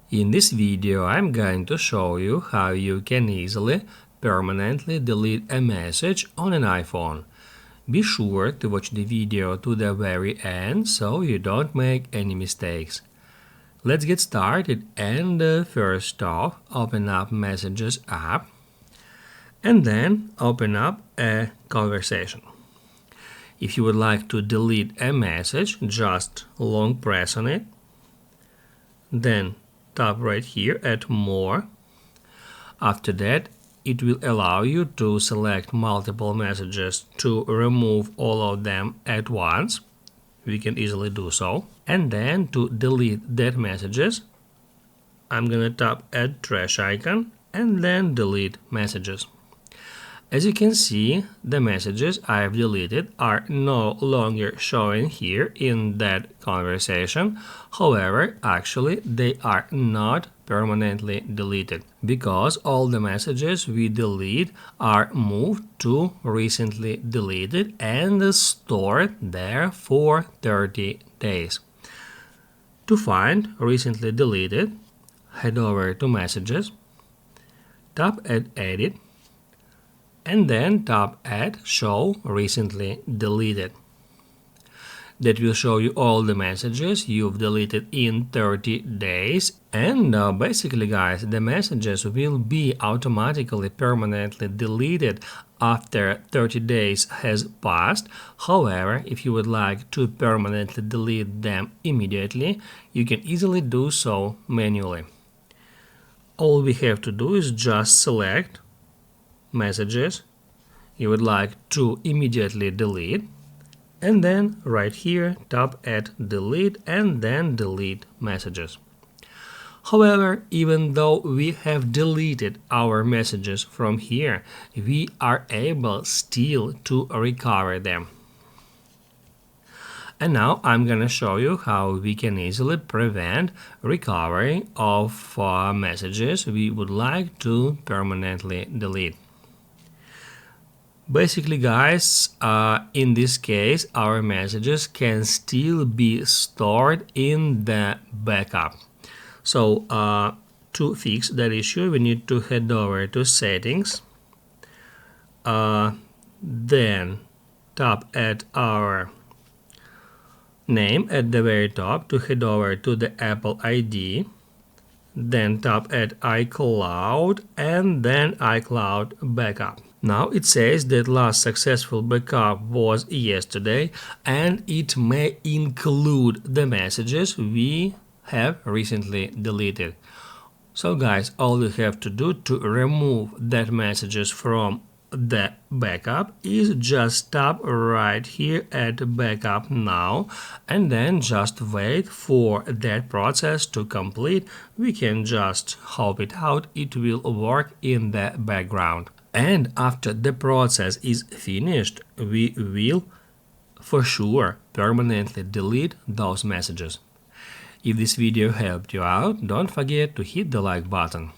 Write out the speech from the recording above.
In this video, I'm going to show you how you can easily permanently delete a message on an iPhone. Be sure to watch the video to the very end so you don't make any mistakes. Let's get started, and first off, open up Messages app and then open up a conversation. If you would like to delete a message, just long press on it, then tap right here at More. After that, it will allow you to select multiple messages to remove all of them at once. We can easily do so. And then to delete that messages, I'm gonna tap Add Trash icon and then Delete Messages. As you can see, the messages I've deleted are no longer showing here in that conversation. However, actually, they are not permanently deleted because all the messages we delete are moved to recently deleted and stored there for 30 days. To find recently deleted, head over to Messages, tap at Edit, and then tap at Show Recently Deleted. That will show you all the messages you've deleted in 30 days. And basically, guys, the messages will be automatically permanently deleted after 30 days has passed. However, if you would like to permanently delete them immediately, you can easily do so manually. All we have to do is just select messages you would like to immediately delete, and then right here tap at Delete and then Delete Messages. However, even though we have deleted our messages from here, we are able still to recover them. And now I'm gonna show you how we can easily prevent recovery of messages we would like to permanently delete. Basically, guys, in this case, our messages can still be stored in the backup. So to fix that issue, we need to head over to Settings, then tap at our name at the very top to head over to the Apple ID, then tap at iCloud and then iCloud Backup. Now it says that last successful backup was yesterday, and it may include the messages we have recently deleted. So guys, all you have to do to remove that messages from the backup is just tap right here at Backup Now and then just wait for that process to complete. We can just hope it out, it will work in the background. And after the process is finished, we will for sure permanently delete those messages. If this video helped you out, don't forget to hit the like button.